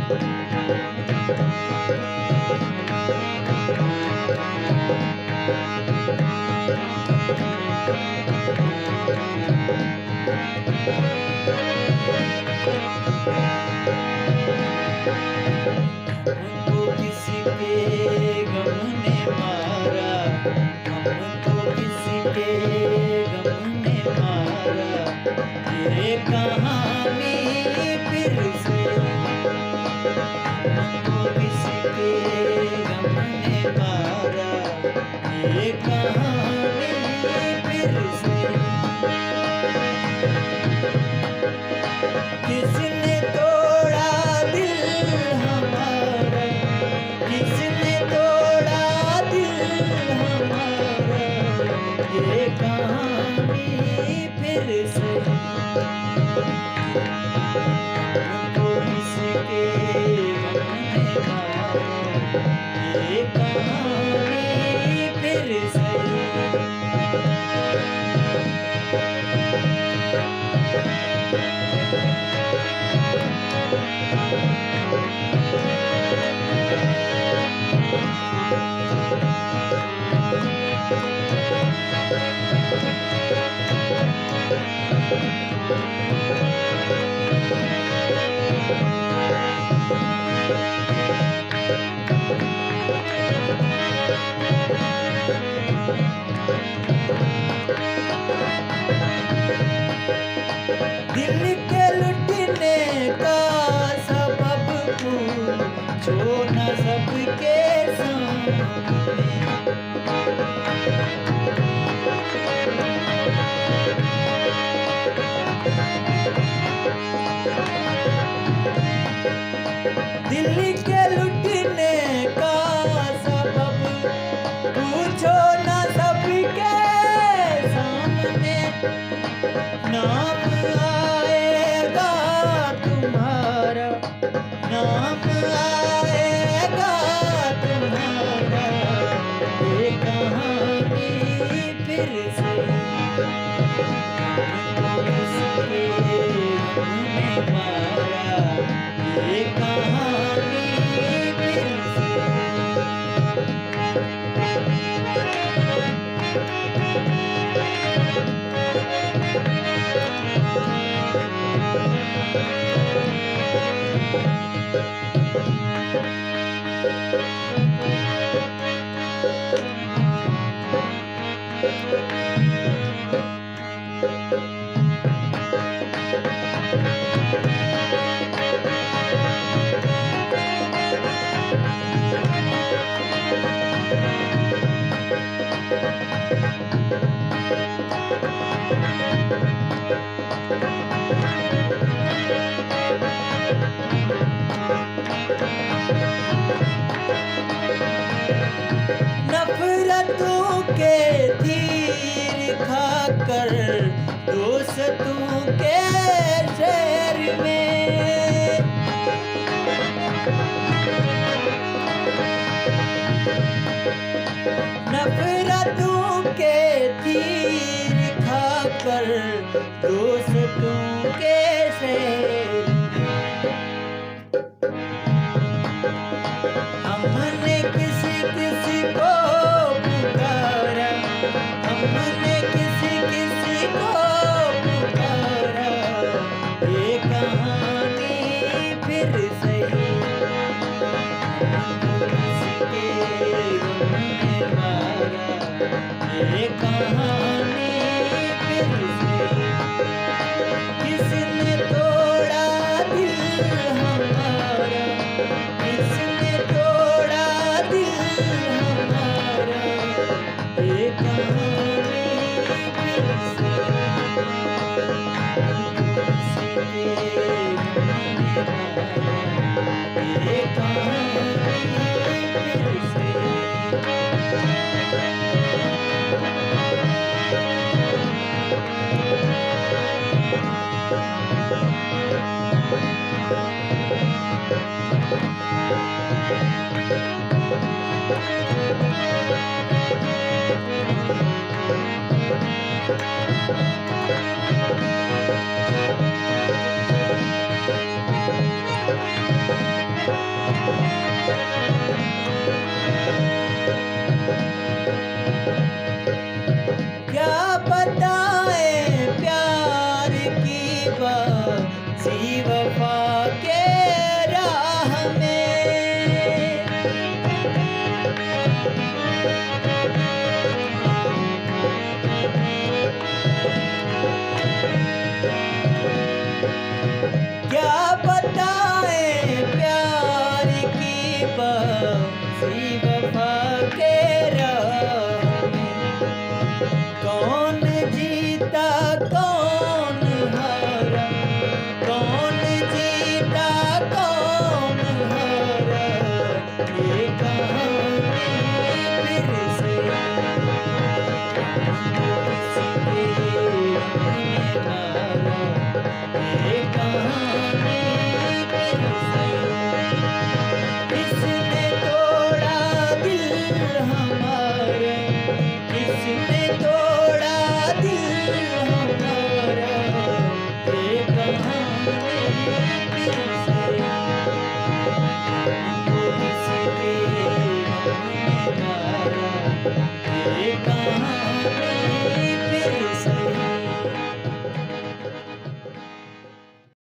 हमको किसके गम ने मारा, हमको किसके गम ने मारा, ये कहानी फिर से। हमको किसके गम ने मारा, ये कहानी फिर से। किसने तोड़ा दिल हमारा, किसने तोड़ा दिल हमारा, ये कहानी फिर से। हमको किसके गम ने मारा, ये कहानी फिर से। दिल के लुटने का सबब पूछो न सबके सामने। दिल के लुटने का सबब पूछो न सबके सामने। नाम आएगा तुम्हारा, नाम आएगा तुम्हारा, ये कहानी फिर से। हमको किसके गम ने मारा, ये कहानी फिर से। नफरतों के तीर खाकर दोस्तों के शहर में। नफरतों के तीर खाकर दोस्तों के शहर में। हमने किसी किसी को पुकारा, हमने किसी किसी को पुकारा, ये कहानी फिर से। हमको किसके गम ने मारा, ये कहानी फिर से। किसने तोड़ा दिल हमारा, किसने तोड़ा दिल हमारा, ये कहानी फिर से। हमको किसके गम ने मारा, ये कहानी फिर से। क्या बताएं प्यार की बाज़ी वफ़ा के राह में। क्या बताएं प्यार की बाज़ी वफ़ा के राह में। कौन जीता कौन हारा, कौन जीता कौन हारा, ये कहानी फिर से किसके हमने मारा, ये कहानी फिर से। किसने तोड़ा दिल हमारा, किसने तोड़ा दिल हमारा, ये कहानी फिर से। हमको किसके हमने मारा, ये कहानी